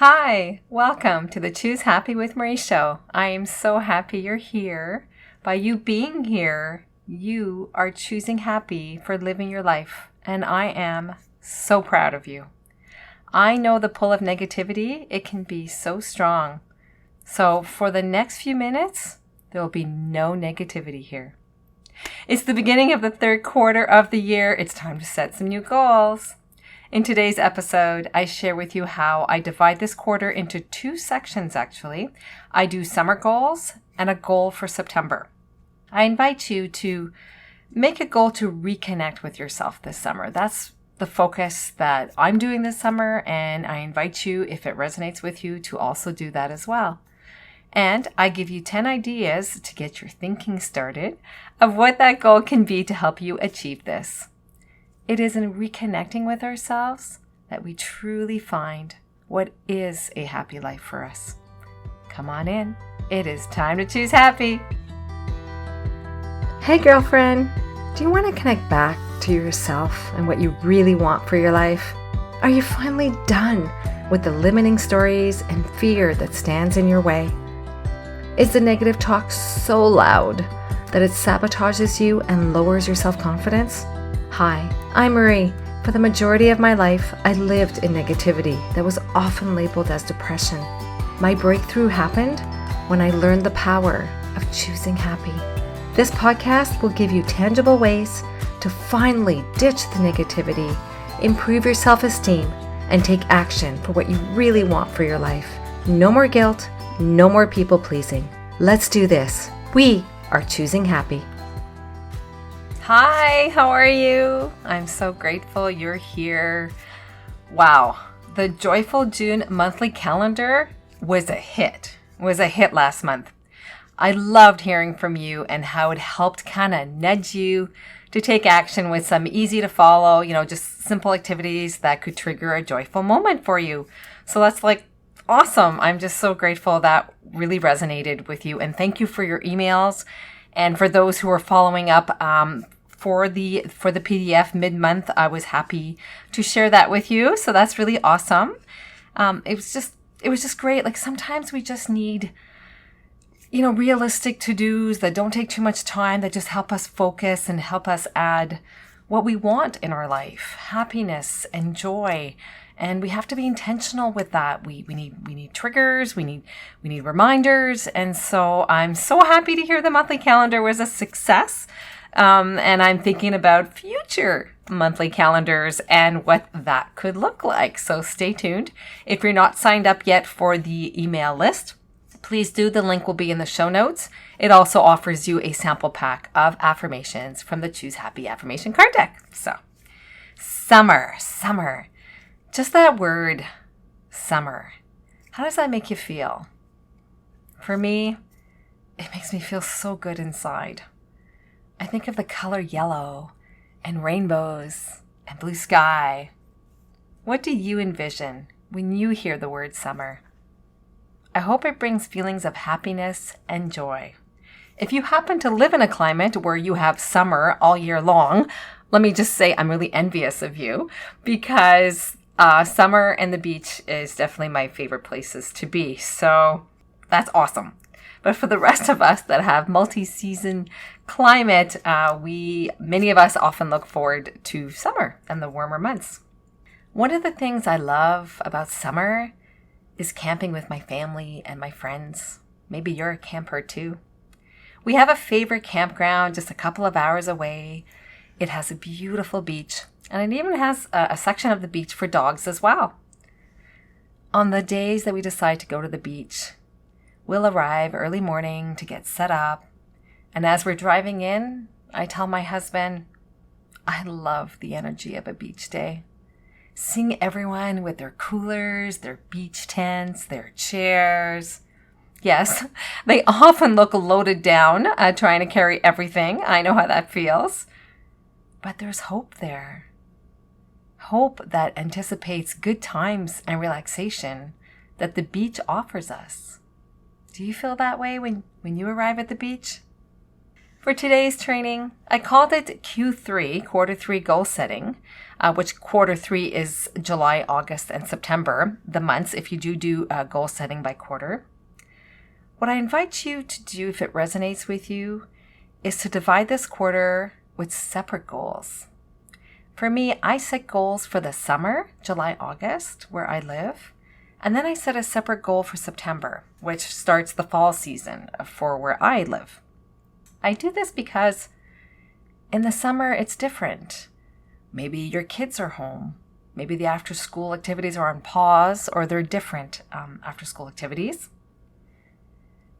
Hi, welcome to the Choose Happy with Marie show. I am so happy you're here. By you being here, you are choosing happy for living your life, and I am so proud of you. I know the pull of negativity, it can be so strong. So for the next few minutes, there will be no negativity here. It's the beginning of the third quarter of the year. It's time to set some new goals. In today's episode, I share with you how I divide this quarter into two sections, actually. I do summer goals and a goal for September. I invite you to make a goal to reconnect with yourself this summer. That's the focus that I'm doing this summer, and I invite you, if it resonates with you, to also do that as well. And I give you 10 ideas to get your thinking started of what that goal can be to help you achieve this. It is in reconnecting with ourselves that we truly find what is a happy life for us. Come on in. It is time to choose happy. Hey girlfriend, do you want to connect back to yourself and what you really want for your life? Are you finally done with the limiting stories and fear that stands in your way? Is the negative talk so loud that it sabotages you and lowers your self-confidence? Hi, I'm Marie. For the majority of my life, I lived in negativity that was often labeled as depression. My breakthrough happened when I learned the power of choosing happy. This podcast will give you tangible ways to finally ditch the negativity, improve your self-esteem, and take action for what you really want for your life. No more guilt, no more people pleasing. Let's do this. We are choosing happy. Hi, how are you? I'm so grateful you're here. Wow, the Joyful June monthly calendar was a hit. Last month. I loved hearing from you and how it helped kind of nudge you to take action with some easy to follow, just simple activities that could trigger a joyful moment for you. So that's awesome. I'm just so grateful that really resonated with you. And thank you for your emails. And for those who are following up for the PDF mid-month, I was happy to share that with you. So that's really awesome. It was just great. Sometimes we just need, realistic to-dos that don't take too much time, that just help us focus and help us add what we want in our life, happiness and joy. And we have to be intentional with that. We need triggers, we need reminders. And so I'm so happy to hear the monthly calendar was a success. And I'm thinking about future monthly calendars and what that could look like. So stay tuned. If you're not signed up yet for the email list, please do. The link will be in the show notes. It also offers you a sample pack of affirmations from the Choose Happy affirmation card deck. So summer. Just that word, summer. How does that make you feel? For me, it makes me feel so good inside. I think of the color yellow and rainbows and blue sky. What do you envision when you hear the word summer? I hope it brings feelings of happiness and joy. If you happen to live in a climate where you have summer all year long, let me just say I'm really envious of you because summer and the beach is definitely my favorite places to be. So that's awesome. But for the rest of us that have multi-season climate, many of us often look forward to summer and the warmer months. One of the things I love about summer is camping with my family and my friends. Maybe you're a camper too. We have a favorite campground just a couple of hours away. It has a beautiful beach, and it even has a section of the beach for dogs as well. On the days that we decide to go to the beach, we'll arrive early morning to get set up. And as we're driving in, I tell my husband, I love the energy of a beach day. Seeing everyone with their coolers, their beach tents, their chairs. Yes, they often look loaded down, trying to carry everything. I know how that feels. But there's hope there. Hope that anticipates good times and relaxation that the beach offers us. Do you feel that way when you arrive at the beach? For today's training, I called it Q3, quarter 3 goal setting. which quarter 3 is July, August, and September, the months, if you do goal setting by quarter. What I invite you to do, if it resonates with you, is to divide this quarter with separate goals. For me, I set goals for the summer, July, August, where I live, and then I set a separate goal for September, which starts the fall season for where I live. I do this because in the summer, it's different. Maybe your kids are home. Maybe the after-school activities are on pause, or they're different after-school activities.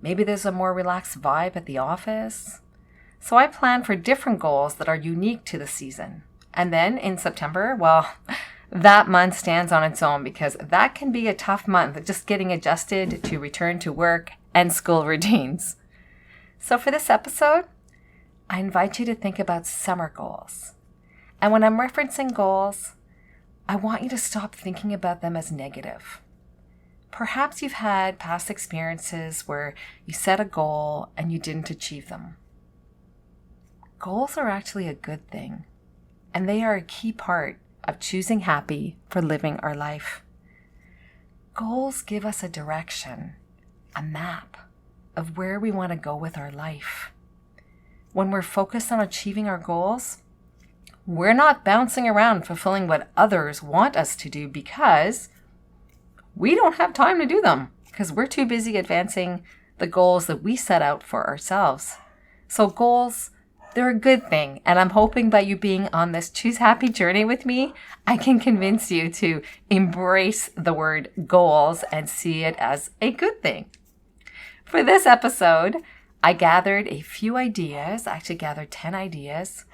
Maybe there's a more relaxed vibe at the office. So I plan for different goals that are unique to the season. And then in September, well, that month stands on its own because that can be a tough month, just getting adjusted to return to work and school routines. So for this episode, I invite you to think about summer goals. And when I'm referencing goals, I want you to stop thinking about them as negative. Perhaps you've had past experiences where you set a goal and you didn't achieve them. Goals are actually a good thing, and they are a key part of choosing happy for living our life. Goals give us a direction, a map of where we want to go with our life. When we're focused on achieving our goals, we're not bouncing around fulfilling what others want us to do because we don't have time to do them because we're too busy advancing the goals that we set out for ourselves. So goals, they're a good thing. And I'm hoping by you being on this Choose Happy journey with me, I can convince you to embrace the word goals and see it as a good thing. For this episode, I gathered a few ideas. I actually gathered 10 ideas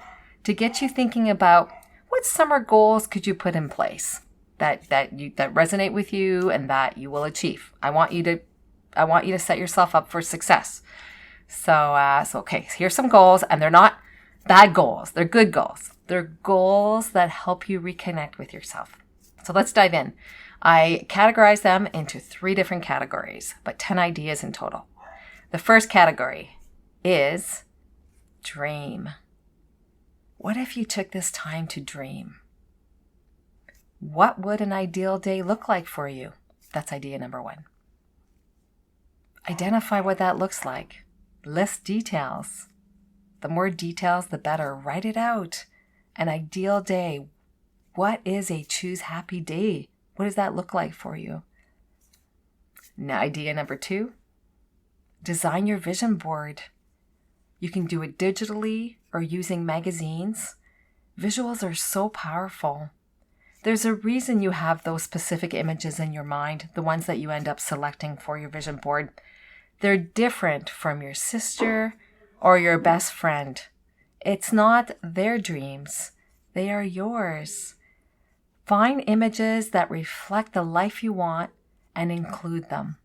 to get you thinking about what summer goals could you put in place that resonate with you and that you will achieve. I want you to set yourself up for success. So okay, here's some goals, and they're not bad goals. They're good goals. They're goals that help you reconnect with yourself. So let's dive in. I categorize them into 3 different categories, but 10 ideas in total. The first category is dream. What if you took this time to dream? What would an ideal day look like for you? That's idea number 1. Identify what that looks like. List details. The more details, the better. Write it out. An ideal day. What is a choose happy day? What does that look like for you? Now, idea number 2. Design your vision board. You can do it digitally or using magazines. Visuals are so powerful. There's a reason you have those specific images in your mind, the ones that you end up selecting for your vision board. They're different from your sister or your best friend. It's not their dreams. They are yours. Find images that reflect the life you want and include them.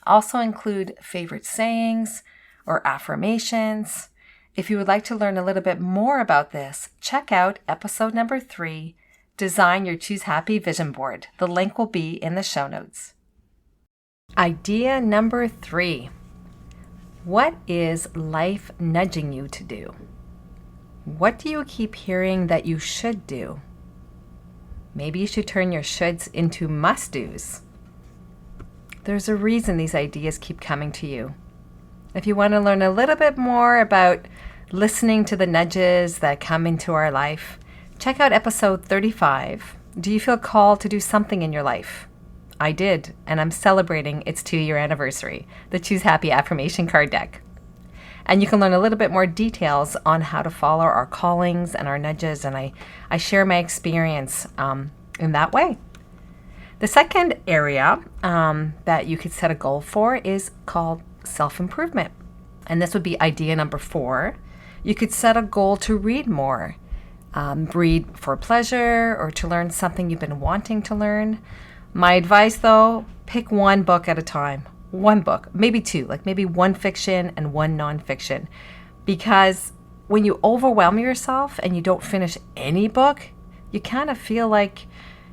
Also include favorite sayings or affirmations. If you would like to learn a little bit more about this, check out episode number 3, Design Your Choose Happy Vision Board. The link will be in the show notes. Idea number 3. What is life nudging you to do? What do you keep hearing that you should do? Maybe you should turn your shoulds into must-dos. There's a reason these ideas keep coming to you. If you want to learn a little bit more about listening to the nudges that come into our life, check out episode 35. Do you feel called to do something in your life? I did, and I'm celebrating its 2-year anniversary, the Choose Happy Affirmation Card Deck. And you can learn a little bit more details on how to follow our callings and our nudges, and I share my experience in that way. The second area that you could set a goal for is called self-improvement. And this would be idea number 4. You could set a goal to read more. Read for pleasure or to learn something you've been wanting to learn. My advice, though, pick one book at a time. One book, maybe 2, like maybe one fiction and one nonfiction. Because when you overwhelm yourself and you don't finish any book, you kind of feel like,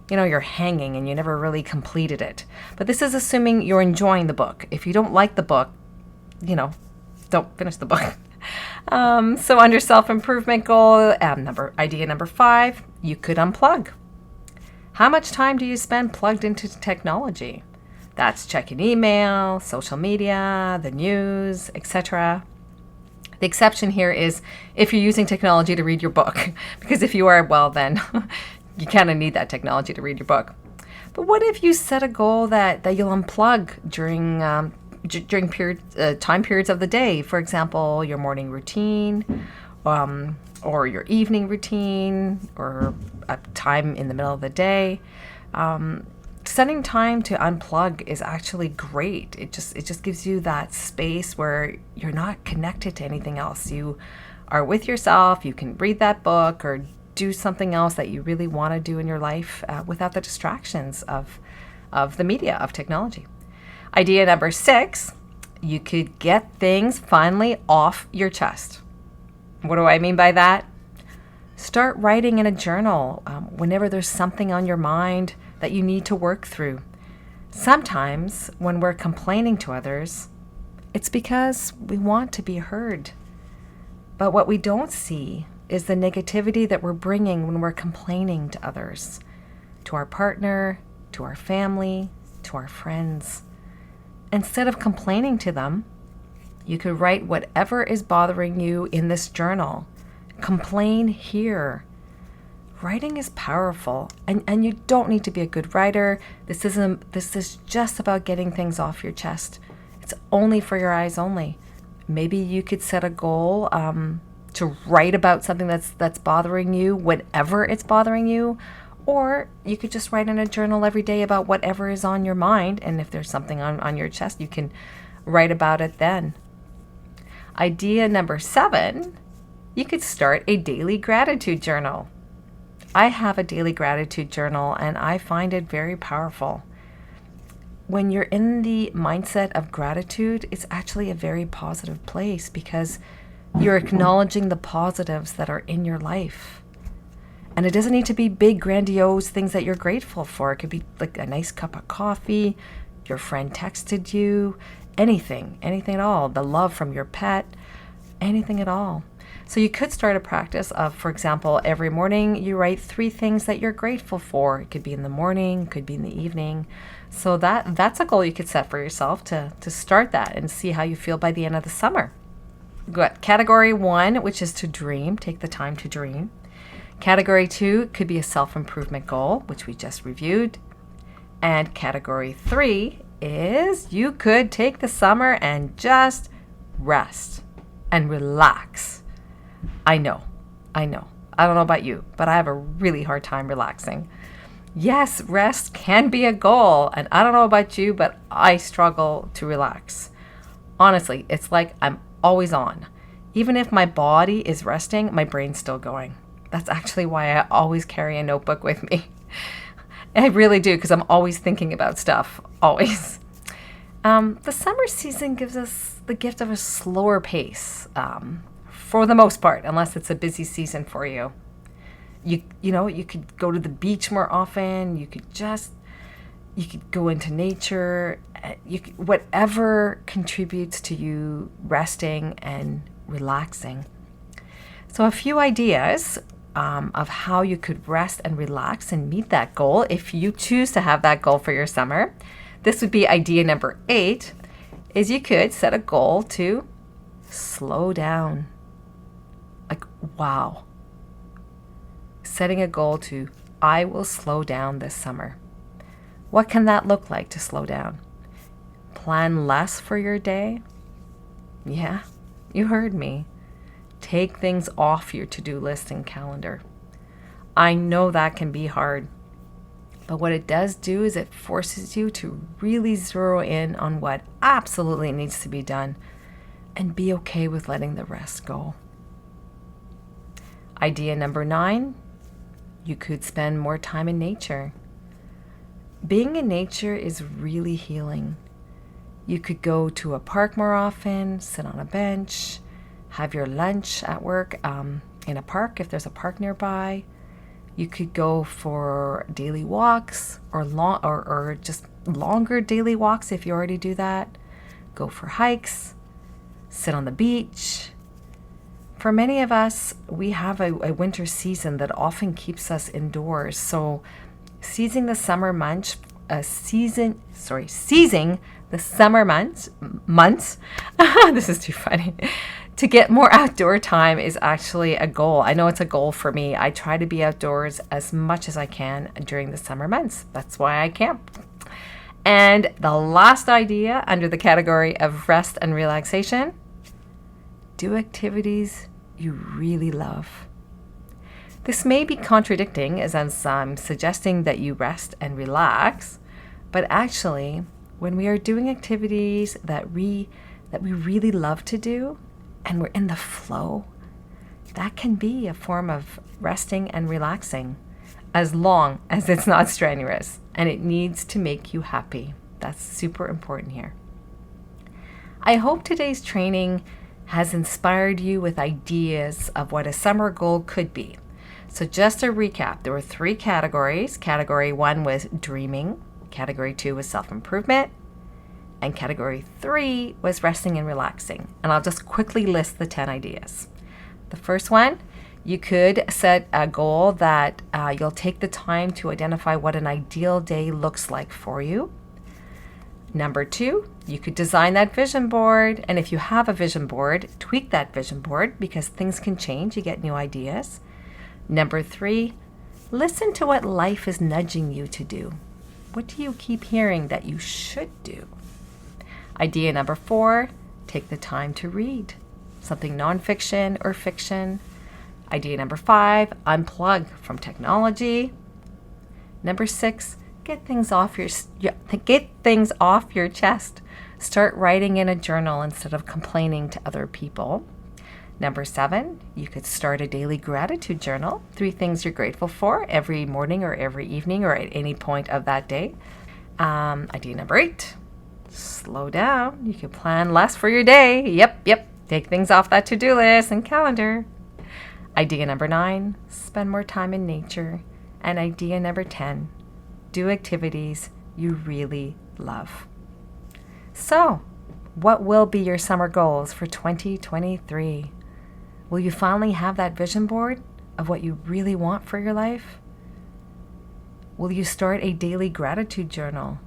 you're hanging and you never really completed it. But this is assuming you're enjoying the book. If you don't like the book, don't finish the book. So under self-improvement goal, idea number 5, you could unplug. How much time do you spend plugged into technology? That's checking email, social media, the news, etc. The exception here is if you're using technology to read your book, because if you are, well, then you kind of need that technology to read your book. But what if you set a goal that you'll unplug during time periods of the day? For example, your morning routine, or your evening routine, or a time in the middle of the day. Setting time to unplug is actually great. It just gives you that space where you're not connected to anything else. You are with yourself. You can read that book or do something else that you really want to do in your life without the distractions of the media, of technology. Idea number 6, you could get things finally off your chest. What do I mean by that? Start writing in a journal whenever there's something on your mind that you need to work through. Sometimes when we're complaining to others, it's because we want to be heard. But what we don't see is the negativity that we're bringing when we're complaining to others, to our partner, to our family, to our friends. Instead of complaining to them, you could write whatever is bothering you in this journal. Complain here. Writing is powerful, and you don't need to be a good writer. This is just about getting things off your chest. It's only for your eyes only. Maybe you could set a goal to write about something that's bothering you whenever it's bothering you, or you could just write in a journal every day about whatever is on your mind, and if there's something on your chest, you can write about it then. Idea number 7, you could start a daily gratitude journal. I have a daily gratitude journal, and I find it very powerful. When you're in the mindset of gratitude, it's actually a very positive place because you're acknowledging the positives that are in your life. And it doesn't need to be big, grandiose things that you're grateful for. It could be like a nice cup of coffee, your friend texted you, anything at all, the love from your pet, anything at all. So you could start a practice of, for example, every morning you write 3 things that you're grateful for. It could be in the morning, could be in the evening. So that's a goal you could set for yourself to start that and see how you feel by the end of the summer. Good. Category 1, which is to dream. Take the time to dream. Category 2 could be a self-improvement goal, which we just reviewed. And category 3 is you could take the summer and just rest and relax. I know. I don't know about you, but I have a really hard time relaxing. Yes, rest can be a goal, and I don't know about you, but I struggle to relax. Honestly, it's like I'm always on. Even if my body is resting, my brain's still going. That's actually why I always carry a notebook with me. I really do, because I'm always thinking about stuff, always. The summer season gives us the gift of a slower pace, for the most part, unless it's a busy season for you. You could go to the beach more often. You could go into nature. Whatever contributes to you resting and relaxing. So a few ideas of how you could rest and relax and meet that goal if you choose to have that goal for your summer. This would be idea number 8, is you could set a goal to slow down. Like, wow. Setting a goal to, I will slow down this summer. What can that look like to slow down? Plan less for your day? Yeah, you heard me. Take things off your to-do list and calendar. I know that can be hard, but what it does do is it forces you to really zero in on what absolutely needs to be done and be okay with letting the rest go. Idea number 9, you could spend more time in nature. Being in nature is really healing. You could go to a park more often, sit on a bench, have your lunch at work in a park if there's a park nearby. You could go for daily walks or just longer daily walks if you already do that. Go for hikes, sit on the beach, For many of us, we have a winter season that often keeps us indoors. So seizing the summer months, seizing the summer months, this is too funny, to get more outdoor time is actually a goal. I know it's a goal for me. I try to be outdoors as much as I can during the summer months. That's why I camp. And the last idea under the category of rest and relaxation, do activities you really love. This may be contradicting as I'm suggesting that you rest and relax, but actually, when we are doing activities that we really love to do and we're in the flow, that can be a form of resting and relaxing, as long as it's not strenuous and it needs to make you happy. That's super important here. I hope today's training has inspired you with ideas of what a summer goal could be. So just to recap, there were 3 categories. Category 1 was dreaming, category 2 was self-improvement, and category 3 was resting and relaxing. And I'll just quickly list the 10 ideas. The first one, you could set a goal that you'll take the time to identify what an ideal day looks like for you. Number 2, you could design that vision board. And if you have a vision board, tweak that vision board because things can change. You get new ideas. Number 3, listen to what life is nudging you to do. What do you keep hearing that you should do? Idea number 4, take the time to read something nonfiction or fiction. Idea number 5, unplug from technology. Number 6, get things off your chest. Start writing in a journal instead of complaining to other people. Number 7, you could start a daily gratitude journal. 3 things you're grateful for every morning or every evening or at any point of that day. Idea number 8, slow down. You can plan less for your day. Yep. Take things off that to-do list and calendar. Idea number 9, spend more time in nature. And idea number 10, do activities you really love. So, what will be your summer goals for 2023? Will you finally have that vision board of what you really want for your life? Will you start a daily gratitude journal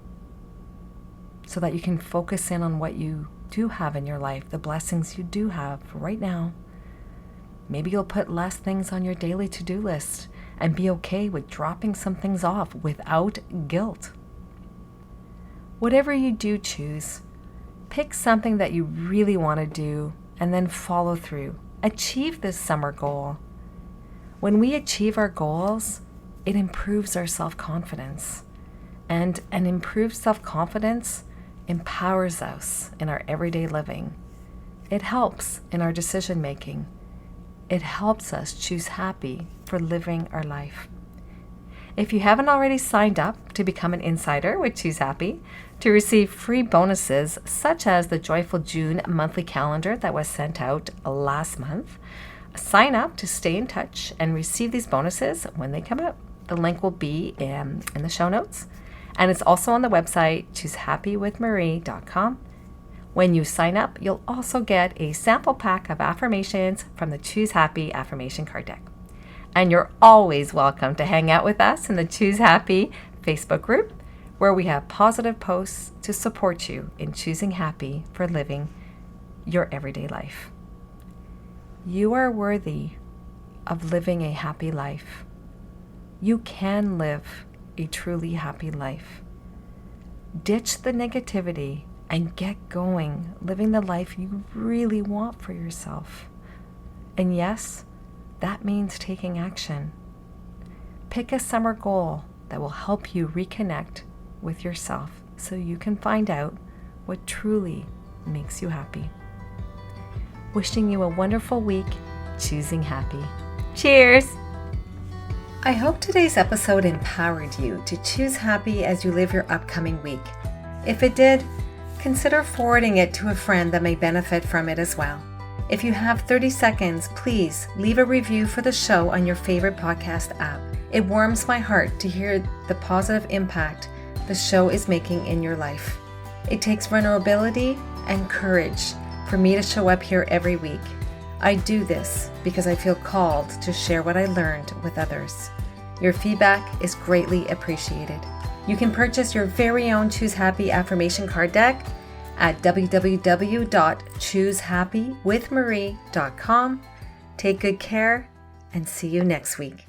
so that you can focus in on what you do have in your life, the blessings you do have right now? Maybe you'll put less things on your daily to-do list and be okay with dropping some things off without guilt. Whatever you do choose, pick something that you really want to do and then follow through. Achieve this summer goal. When we achieve our goals, it improves our self-confidence. And an improved self-confidence empowers us in our everyday living. It helps in our decision making. It helps us choose happy for living our life. If you haven't already signed up to become an insider with Choose Happy to receive free bonuses such as the Joyful June monthly calendar that was sent out last month, sign up to stay in touch and receive these bonuses when they come out. The link will be in the show notes, and it's also on the website choosehappywithmarie.com. When you sign up, you'll also get a sample pack of affirmations from the Choose Happy affirmation card deck. And you're always welcome to hang out with us in the Choose Happy Facebook group, where we have positive posts to support you in choosing happy for living your everyday life. You are worthy of living a happy life. You can live a truly happy life. Ditch the negativity and get going, living the life you really want for yourself. And yes, that means taking action. Pick a summer goal that will help you reconnect with yourself so you can find out what truly makes you happy. Wishing you a wonderful week, choosing happy. Cheers! I hope today's episode empowered you to choose happy as you live your upcoming week. If it did, consider forwarding it to a friend that may benefit from it as well. If you have 30 seconds, please leave a review for the show on your favorite podcast app. It warms my heart to hear the positive impact the show is making in your life. It takes vulnerability and courage for me to show up here every week. I do this because I feel called to share what I learned with others. Your feedback is greatly appreciated. You can purchase your very own Choose Happy affirmation card deck at www.choosehappywithmarie.com. Take good care and see you next week.